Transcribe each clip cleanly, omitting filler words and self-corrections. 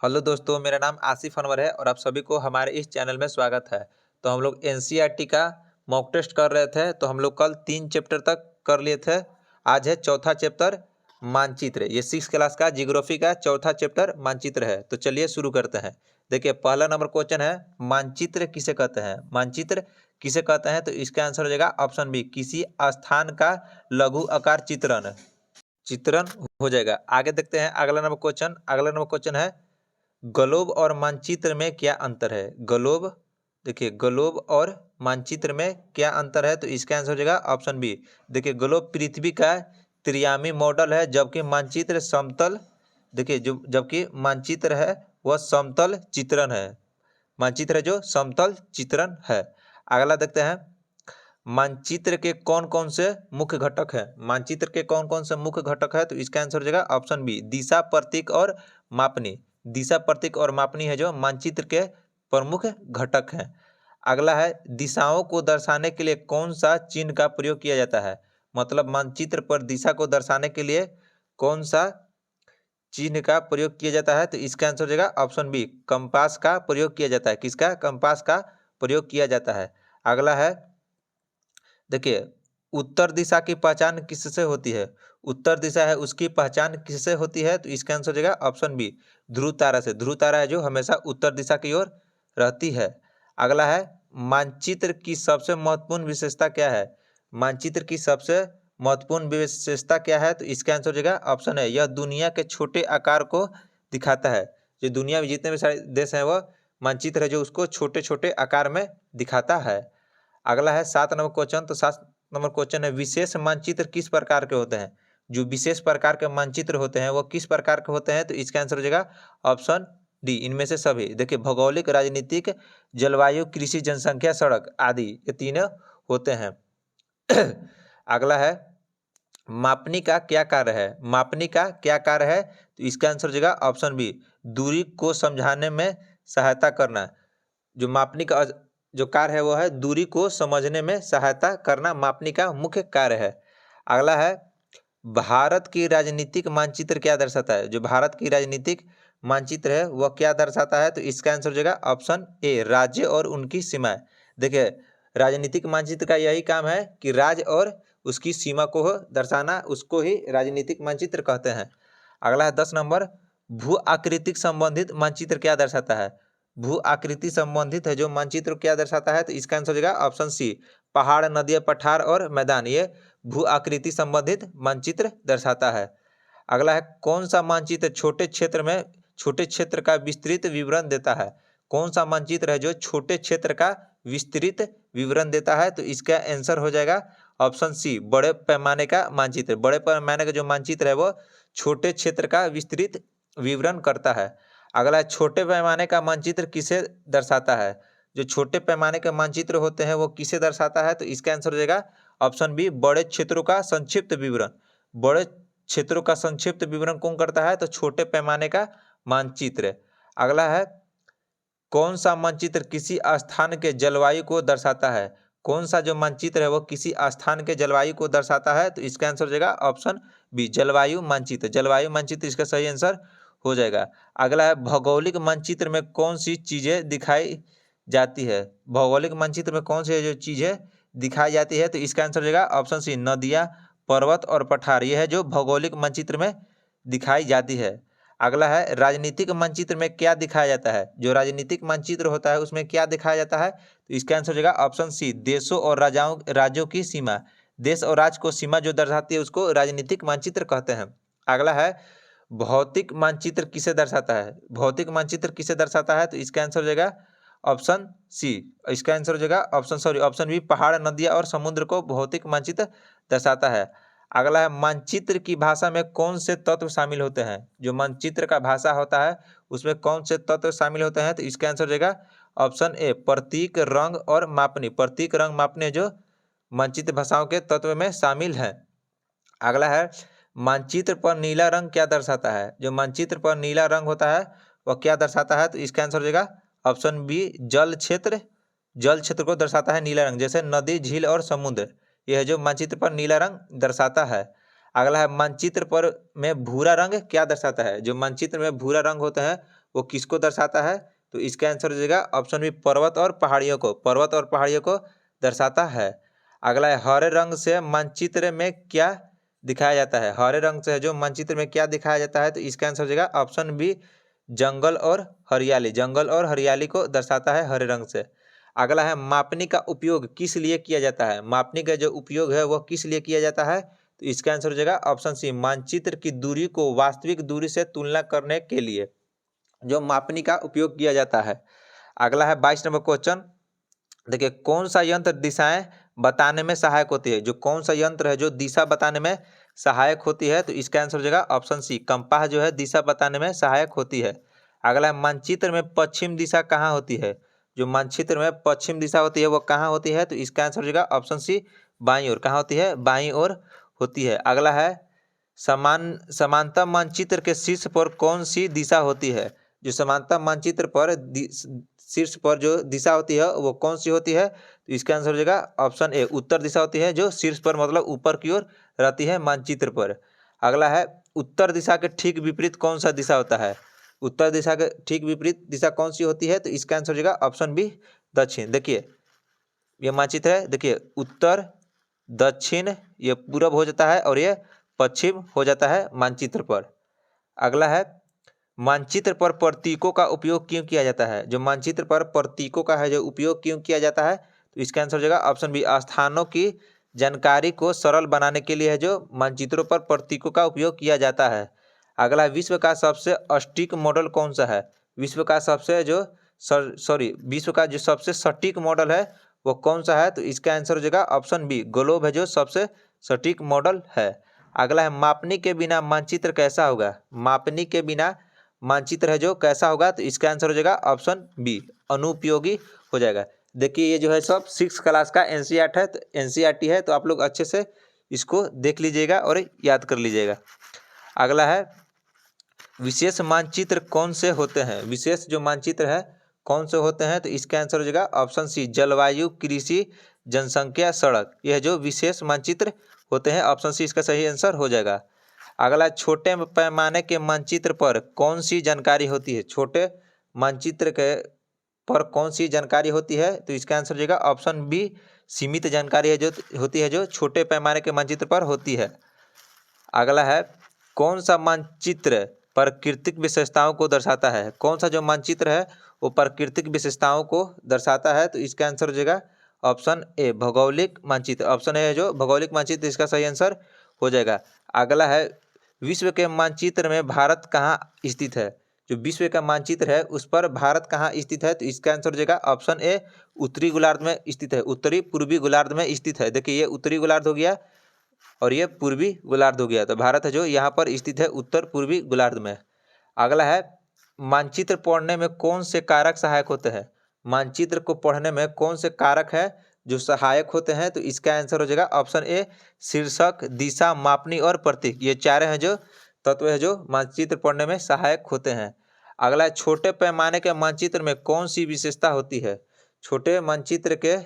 Hello दोस्तों, मेरा नाम आसिफ अनवर है और आप सभी को हमारे इस चैनल में स्वागत है। तो हम लोग एनसीईआरटी का मॉक टेस्ट कर रहे थे। तो हम लोग कल 3 चैप्टर तक कर लिए थे। आज है चौथा चैप्टर मानचित्र। ये 6 क्लास का जियोग्राफी का चौथा चैप्टर मानचित्र है। तो चलिए शुरू करते हैं। देखिए, पहला नंबर क्वेश्चन है, मानचित्र किसे कहते हैं। मानचित्र किसे कहते हैं, तो इसका आंसर हो जाएगा ऑप्शन बी, किसी स्थान का लघु आकार चित्रण हो जाएगा। आगे देखते हैं अगला नंबर क्वेश्चन है, ग्लोब और मानचित्र में क्या अंतर है। ग्लोब, देखिए ग्लोब और मानचित्र में क्या अंतर है, तो इसका आंसर हो जाएगा ऑप्शन बी। देखिए, ग्लोब पृथ्वी का त्रियामी मॉडल है, जबकि मानचित्र समतल, देखिए जो जबकि मानचित्र है वह समतल चित्रण है। मानचित्र है जो समतल चित्रण है। अगला देखते हैं, मानचित्र के कौन कौन से मुख्य घटक है। मानचित्र के कौन कौन से मुख्य घटक है, तो इसका आंसर हो जाएगा ऑप्शन बी, दिशा, प्रतीक और मापनी। दिशा, प्रतीक और मापनी है जो मानचित्र के प्रमुख घटक हैं। अगला है, दिशाओं को दर्शाने के लिए कौन सा चिन्ह का प्रयोग किया जाता है। मतलब मानचित्र पर दिशा को दर्शाने के लिए कौन सा चिन्ह का प्रयोग किया जाता है, तो इसका आंसर हो जाएगा ऑप्शन बी, कंपास का प्रयोग किया जाता है। किसका? कंपास का प्रयोग किया जाता है। अगला है, देखिए उत्तर दिशा की पहचान किससे होती है। उत्तर दिशा है उसकी पहचान किससे होती है, तो इसका आंसर हो जाएगा ऑप्शन बी, ध्रुव तारा से। ध्रुव तारा है जो हमेशा उत्तर दिशा की ओर रहती है। अगला है, मानचित्र की सबसे महत्वपूर्ण विशेषता क्या है। मानचित्र की सबसे महत्वपूर्ण विशेषता क्या है, तो इसका आंसर हो जाएगा ऑप्शन है, यह दुनिया के छोटे आकार को दिखाता है। जो दुनिया में जितने भी सारे देश हैं वह मानचित्र है जो उसको छोटे छोटे आकार में दिखाता है। अगला है 7 नंबर क्वेश्चन। तो 7 नंबर क्वेश्चन है, विशेष मानचित्र किस प्रकार के होते हैं। जो विशेष प्रकार के मानचित्र होते हैं वो किस प्रकार के होते हैं, तो इसका आंसर हो जाएगा ऑप्शन डी, इनमें से सभी। देखिए, भौगोलिक, राजनीतिक, जलवायु, कृषि, जनसंख्या, सड़क आदि, ये तीनों होते हैं। अगला है, मापनी का क्या कार्य है। मापनी का क्या कार्य है, तो इसका आंसर हो जाएगा ऑप्शन बी, दूरी को समझाने में सहायता करना। जो मापनी का जो कार्य है वो है दूरी को समझने में सहायता करना, मापनी का मुख्य कार्य है। अगला है, भारत की राजनीतिक मानचित्र क्या दर्शाता है। जो भारत की राजनीतिक मानचित्र है वह क्या दर्शाता है, तो इसका आंसर हो जाएगा ऑप्शन ए, राज्य और उनकी सीमाएं। देखिए, राजनीतिक मानचित्र का यही काम है कि राज्य और उसकी सीमा को दर्शाना, उसको ही राजनीतिक मानचित्र कहते हैं। अगला है 10 नंबर, भू आकृतिक संबंधित मानचित्र क्या दर्शाता है। भू आकृति संबंधित है जो मानचित्र क्या दर्शाता है, तो इसका आंसर हो जाएगा ऑप्शन सी, पहाड़, नदियां, पठार और मैदान, ये भू आकृति संबंधित मानचित्र दर्शाता है। अगला है, कौन सा मानचित्र छोटे क्षेत्र का विस्तृत विवरण देता है। कौन सा मानचित्र है जो छोटे क्षेत्र का विस्तृत विवरण देता है, तो इसका आंसर हो जाएगा ऑप्शन सी, बड़े पैमाने का मानचित्र। बड़े पैमाने का जो मानचित्र है वो छोटे क्षेत्र का विस्तृत विवरण करता है। अगला है, छोटे पैमाने का मानचित्र किसे दर्शाता है। जो छोटे पैमाने के मानचित्र होते हैं वो किसे दर्शाता है, तो इसका आंसर हो जाएगा ऑप्शन बी, बड़े क्षेत्रों का संक्षिप्त विवरण। बड़े क्षेत्रों का संक्षिप्त विवरण कौन करता है, तो छोटे पैमाने का मानचित्र। अगला है, कौन सा मानचित्र किसी स्थान के जलवायु को दर्शाता है। कौन सा जो मानचित्र है वो किसी स्थान के जलवायु को दर्शाता है, तो इसका आंसर हो जाएगा ऑप्शन बी, जलवायु मानचित्र। जलवायु मानचित्र इसका सही आंसर हो जाएगा। अगला है, भौगोलिक मानचित्र में कौन सी चीजें दिखाई जाती है। भौगोलिक मानचित्र में कौन सी जो चीजें दिखाई जाती है, तो इसका आंसर हो जाएगा ऑप्शन सी, नदियां, पर्वत और पठार, यह है जो भौगोलिक मानचित्र में दिखाई जाती है। अगला है, राजनीतिक मानचित्र में क्या दिखाया जाता है। जो राजनीतिक मानचित्र होता है उसमें क्या दिखाया जाता है, तो इसका आंसर हो जाएगा ऑप्शन सी, देशों और राज्यों की सीमा। देश और राज्य को सीमा जो दर्शाती है उसको राजनीतिक मानचित्र कहते हैं। अगला है, भौतिक मानचित्र किसे दर्शाता है। भौतिक मानचित्र किसे दर्शाता है, तो इसका आंसर हो जाएगा ऑप्शन सी, इसका आंसर हो जाएगा ऑप्शन बी, पहाड़, नदियां और समुद्र को भौतिक मानचित्र दर्शाता है। अगला है, मानचित्र की भाषा में कौन से तत्व शामिल होते हैं। जो मानचित्र का भाषा होता है उसमें कौन से तत्व शामिल होते हैं, तो इसका आंसर हो जाएगा ऑप्शन ए, प्रतीक, रंग और मापनी। प्रतीक, रंग, मापनी जो मानचित्र भाषाओं के तत्व में शामिल है। अगला है, मानचित्र पर नीला रंग क्या दर्शाता है। जो मानचित्र पर नीला रंग होता है वह क्या दर्शाता है, तो इसका आंसर हो जाएगा ऑप्शन बी, जल क्षेत्र। जल क्षेत्र को दर्शाता है नीला रंग, जैसे नदी, झील और समुद्र, यह है जो मानचित्र पर नीला रंग दर्शाता है। अगला है, मानचित्र पर में भूरा रंग क्या दर्शाता है। जो मानचित्र में भूरा रंग होता है वो किसको दर्शाता है? तो इसका आंसर हो जाएगा ऑप्शन बी पर्वत और पहाड़ियों को, पर्वत और पहाड़ियों को दर्शाता है। अगला है हरे रंग से मानचित्र में क्या दिखाया जाता है? हरे रंग से जो मानचित्र में क्या दिखाया जाता है? तो इसका आंसर हो जाएगा ऑप्शन बी जंगल और हरियाली, जंगल और हरियाली को दर्शाता है हरे रंग से। अगला है मापनी का उपयोग किस लिए किया जाता है? मापनी का जो उपयोग है वह किस लिए किया जाता है? तो इसका आंसर हो जाएगा ऑप्शन सी मानचित्र की दूरी को वास्तविक दूरी से तुलना करने के लिए जो मापनी का उपयोग किया जाता है। अगला है 22 नंबर क्वेश्चन, देखिए कौन सा यंत्र दिशाएं बताने में सहायक होती है? जो कौन सा यंत्र है जो दिशा बताने में सहायक होती है? तो इसका आंसर हो जाएगा ऑप्शन सी कंपास जो है दिशा बताने में सहायक होती है। अगला है मानचित्र में पश्चिम दिशा कहाँ होती है? जो मानचित्र में पश्चिम दिशा होती है वो कहाँ होती है? तो इसका आंसर हो जाएगा ऑप्शन सी बाईं ओर। कहाँ होती है? बाईं ओर होती है। अगला है समानता मानचित्र के शीर्ष पर कौन सी दिशा होती है? जो समानता मानचित्र पर शीर्ष पर जो दिशा होती है वो कौन सी होती है? तो इसका आंसर हो जाएगा ऑप्शन ए उत्तर दिशा होती है, जो शीर्ष पर मतलब ऊपर की ओर रहती है मानचित्र पर। अगला है उत्तर दिशा के ठीक विपरीत कौन सा दिशा होता है? उत्तर दिशा के ठीक विपरीत दिशा कौन सी होती है? तो इसका आंसर हो जाएगा ऑप्शन बी दक्षिण। देखिए ये मानचित्र है, देखिए उत्तर दक्षिण ये पूरब हो जाता है और ये पश्चिम हो जाता है मानचित्र पर। अगला है मानचित्र पर प्रतीकों का उपयोग क्यों किया जाता है? जो मानचित्र पर प्रतीकों का है जो उपयोग क्यों किया जाता है? तो इसका आंसर हो जाएगा ऑप्शन बी स्थानों की जानकारी को सरल बनाने के लिए है जो मानचित्रों पर प्रतीकों का उपयोग किया जाता है। अगला विश्व का सबसे सटीक मॉडल कौन सा है? विश्व का जो सबसे सटीक मॉडल है वो कौन सा है? तो इसका आंसर हो जाएगा ऑप्शन बी ग्लोब है जो सबसे सटीक मॉडल है। अगला है मापनी के बिना मानचित्र कैसा होगा? मापनी के बिना मानचित्र है जो कैसा होगा? तो इसका आंसर हो जाएगा ऑप्शन बी अनुपयोगी हो जाएगा। देखिए ये जो है सब 6 क्लास का एनसीईआरटी है, तो एनसीईआरटी है, तो आप लोग अच्छे से इसको देख लीजिएगा और याद कर लीजिएगा। अगला है विशेष मानचित्र कौन से होते हैं? विशेष जो मानचित्र है कौन से होते हैं? तो इसका आंसर हो जाएगा ऑप्शन सी जलवायु, कृषि, जनसंख्या, सड़क, यह जो विशेष मानचित्र होते हैं ऑप्शन सी इसका सही आंसर हो जाएगा। अगला छोटे पैमाने के मानचित्र पर कौन सी जानकारी होती है? छोटे मानचित्र के पर कौन सी जानकारी होती है? तो इसका आंसर हो जाएगा ऑप्शन बी सीमित जानकारी है जो होती है जो छोटे पैमाने के मानचित्र पर होती है। अगला है कौन सा मानचित्र प्राकृतिक विशेषताओं को दर्शाता है? कौन सा जो मानचित्र है वो प्राकृतिक विशेषताओं को दर्शाता है? तो इसका आंसर हो जाएगा ऑप्शन ए भौगोलिक मानचित्र। ऑप्शन ए है जो भौगोलिक मानचित्र इसका सही आंसर हो जाएगा। अगला है विश्व के मानचित्र में भारत कहाँ स्थित है? जो विश्व का मानचित्र है उस पर भारत कहाँ स्थित है? तो इसका आंसर हो जाएगा ऑप्शन ए उत्तरी गोलार्ध में स्थित है, उत्तरी पूर्वी गोलार्ध में स्थित है। देखिए ये उत्तरी गोलार्ध हो गया और ये पूर्वी गोलार्ध हो गया, तो भारत है जो यहाँ पर स्थित है उत्तर पूर्वी गोलार्ध में। अगला है मानचित्र पढ़ने में कौन से कारक सहायक होते हैं? मानचित्र को पढ़ने में कौन से कारक है जो सहायक होते हैं? तो इसका आंसर हो जाएगा ऑप्शन ए शीर्षक, दिशा, मापनी और प्रतीक, ये चारे हैं जो तत्व है जो मानचित्र पढ़ने में सहायक होते हैं। अगला छोटे पैमाने के मानचित्र में कौन सी विशेषता होती है? छोटे मानचित्र के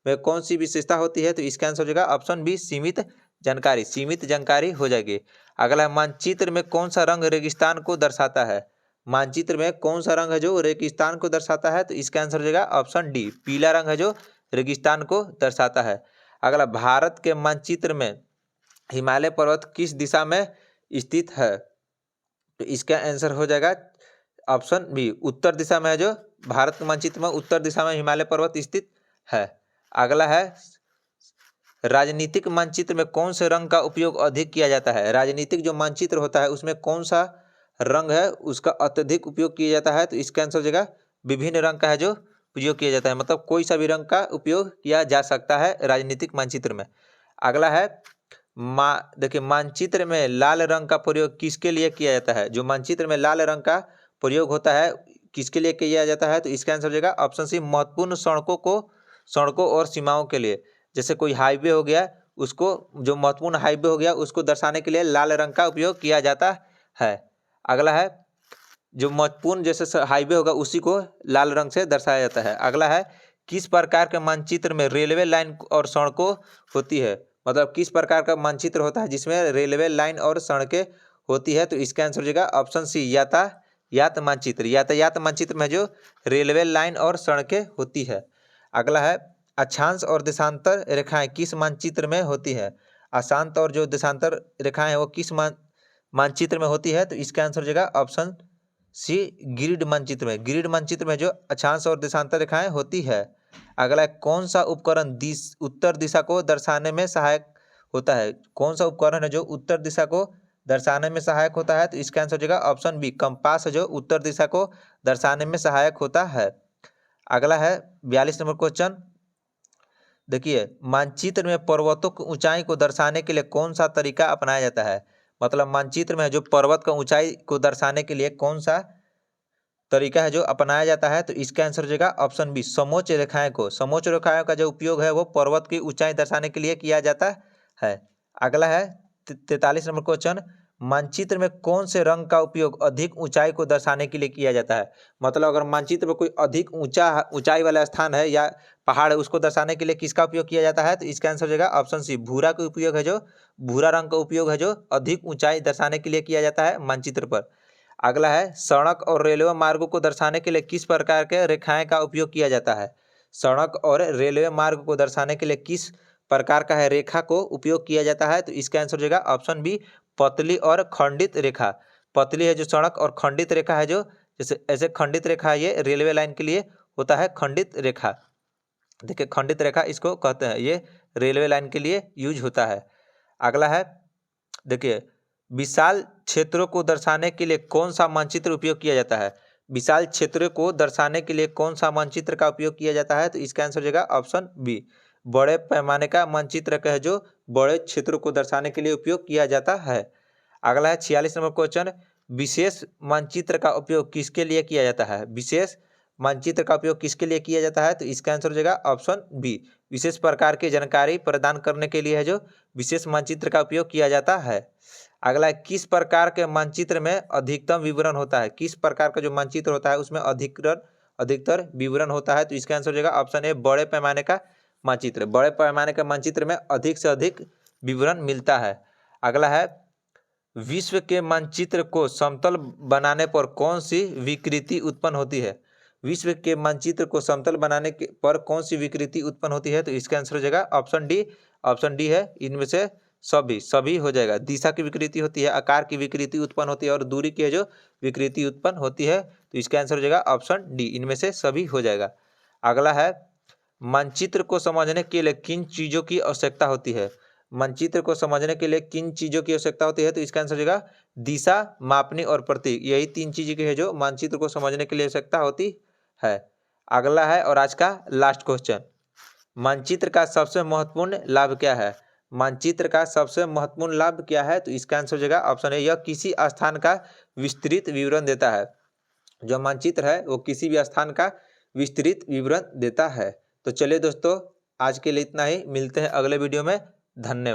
में कौन सी विशेषता होती है? तो इसका आंसर हो जाएगा ऑप्शन बी सीमित जानकारी, सीमित जानकारी हो जाएगी। अगला मानचित्र में कौन सा रंग रेगिस्तान को दर्शाता है? मानचित्र में कौन सा रंग है जो रेगिस्तान को दर्शाता है? तो इसका आंसर हो जाएगा ऑप्शन डी पीला रंग है जो रेगिस्तान को दर्शाता है। अगला भारत के मानचित्र में हिमालय पर्वत किस दिशा में स्थित है? तो इसका आंसर हो जाएगा ऑप्शन बी उत्तर दिशा में है जो भारत के मानचित्र में उत्तर दिशा में हिमालय पर्वत स्थित है। अगला है राजनीतिक मानचित्र में कौन से रंग का उपयोग अधिक किया जाता है? राजनीतिक जो मानचित्र होता है उसमें कौन सा रंग है उसका अत्यधिक उपयोग किया जाता है? तो इसका आंसर हो जाएगा विभिन्न रंग का है जो उपयोग किया जाता है, मतलब कोई सा भी रंग का उपयोग किया जा सकता है राजनीतिक मानचित्र में। अगला है देखिए मानचित्र में लाल रंग का प्रयोग किसके लिए किया जाता है? जो मानचित्र में लाल रंग का प्रयोग होता है किसके लिए किया जाता है? तो इसका आंसर हो जाएगा ऑप्शन सी महत्वपूर्ण सड़कों और सीमाओं के लिए। जैसे कोई हाईवे हो गया उसको, जो महत्वपूर्ण हाईवे हो गया उसको दर्शाने के लिए लाल रंग का उपयोग किया जाता है। अगला है जो महत्वपूर्ण जैसे हाईवे होगा उसी को लाल रंग से दर्शाया जाता है। अगला है किस प्रकार के मानचित्र में रेलवे लाइन और सड़कों होती है? मतलब किस प्रकार का मानचित्र होता है जिसमें रेलवे लाइन और सड़कें होती है? तो इसका आंसर हो जाएगा ऑप्शन सी यातायात मानचित्र, यातायात मानचित्र में जो रेलवे लाइन और सड़कें होती है। अगला है अक्षांश और देशांतर रेखाएं किस मानचित्र में होती है। अक्षांश और जो देशांतर रेखाएं हैं वो किस मानचित्र में होती है, तो इसका आंसर हो जाएगा ऑप्शन सी ग्रिड मानचित्र में। ग्रिड मानचित्र में जो अक्षांश और देशांतर रेखाएं होती है। अगला है कौन सा उपकरण उत्तर दिशा को दर्शाने में सहायक होता है। कौन सा उपकरण है जो उत्तर दिशा को दर्शाने में सहायक होता है, तो इसका आंसर हो जाएगा ऑप्शन बी कंपास, जो उत्तर दिशा को दर्शाने में सहायक होता है। अगला है 42 नंबर क्वेश्चन। देखिए मानचित्र में पर्वतों की ऊंचाई को दर्शाने के लिए कौन सा तरीका अपनाया जाता है। मतलब मानचित्र में जो पर्वत का ऊंचाई को दर्शाने के लिए कौन सा तरीका है जो अपनाया जाता है, तो इसका आंसर हो जाएगा ऑप्शन बी समोच्च रेखाएं को। समोच्च रेखाओं का जो उपयोग है वो पर्वत की ऊंचाई दर्शाने के लिए किया जाता है। अगला है 43 नंबर क्वेश्चन। मानचित्र में कौन से रंग का उपयोग अधिक ऊंचाई को दर्शाने के लिए किया जाता है। मतलब अगर मानचित्र में कोई अधिक ऊंचाई वाला स्थान है या पहाड़ है उसको दर्शाने के लिए किसका उपयोग किया जाता है, तो इसका आंसर हो जाएगा ऑप्शन सी भूरा का उपयोग है, जो भूरा रंग का उपयोग है जो अधिक ऊंचाई दर्शाने के लिए किया जाता है मानचित्र पर। अगला है सड़क और रेलवे मार्गों को दर्शाने के लिए किस प्रकार के रेखाएं का उपयोग किया जाता है। सड़क और रेलवे मार्ग को दर्शाने के लिए किस प्रकार का है रेखा को उपयोग किया जाता है, तो इसका आंसर हो जाएगा ऑप्शन बी पतली और खंडित रेखा। पतली है जो सड़क और खंडित रेखा है जो जैसे ऐसे खंडित रेखा ये रेलवे लाइन के लिए होता है खंडित रेखा। देखिए खंडित रेखा इसको कहते हैं, ये रेलवे लाइन के लिए यूज होता है। अगला है देखिए विशाल क्षेत्रों को दर्शाने के लिए कौन सा मानचित्र उपयोग किया जाता है। विशाल क्षेत्रों को दर्शाने के लिए कौन सा मानचित्र का उपयोग किया जाता है, तो इसका आंसर हो जाएगा ऑप्शन बी बड़े पैमाने का मानचित्र का है जो बड़े क्षेत्रों को दर्शाने के लिए उपयोग किया जाता है। अगला है 46 नंबर क्वेश्चन। विशेष मानचित्र का उपयोग किसके लिए किया जाता है। विशेष मानचित्र का उपयोग किसके लिए किया जाता है, तो इसका आंसर हो जाएगा ऑप्शन बी विशेष प्रकार की जानकारी प्रदान करने के लिए है जो विशेष मानचित्र का उपयोग किया जाता है। अगला है किस प्रकार के मानचित्र में अधिकतम विवरण होता है। किस प्रकार का जो मानचित्र होता है उसमें अधिकतर विवरण होता है, तो इसका आंसर हो जाएगा ऑप्शन ए बड़े पैमाने का मानचित्र। बड़े पैमाने के मानचित्र में अधिक से अधिक विवरण मिलता है। अगला है विश्व के मानचित्र को समतल बनाने पर कौन सी विकृति उत्पन्न होती है। विश्व के मानचित्र को समतल बनाने पर कौन सी विकृति उत्पन्न होती है, तो इसका आंसर हो जाएगा ऑप्शन डी है इनमें से सभी हो जाएगा। दिशा की विकृति होती है, आकार की विकृति उत्पन्न होती है और दूरी की जो विकृति उत्पन्न होती है, तो इसका आंसर हो जाएगा ऑप्शन डी इनमें से सभी हो जाएगा। अगला है मानचित्र को समझने के लिए किन चीजों की आवश्यकता होती है। मानचित्र को समझने के लिए किन चीजों की आवश्यकता होती है, तो इसका आंसर हो जाएगा दिशा, मापनी और प्रतीक। यही 3 चीजें की है जो मानचित्र को समझने के लिए आवश्यकता होती है। अगला है और आज का लास्ट क्वेश्चन, मानचित्र का सबसे महत्वपूर्ण लाभ क्या है। मानचित्र का सबसे महत्वपूर्ण लाभ क्या है, तो इसका आंसर हो जाएगा ऑप्शन ए यह किसी स्थान का विस्तृत विवरण देता है। जो मानचित्र है वो किसी भी स्थान का विस्तृत विवरण देता है। तो चलिए दोस्तों आज के लिए इतना ही, मिलते हैं अगले वीडियो में। धन्यवाद।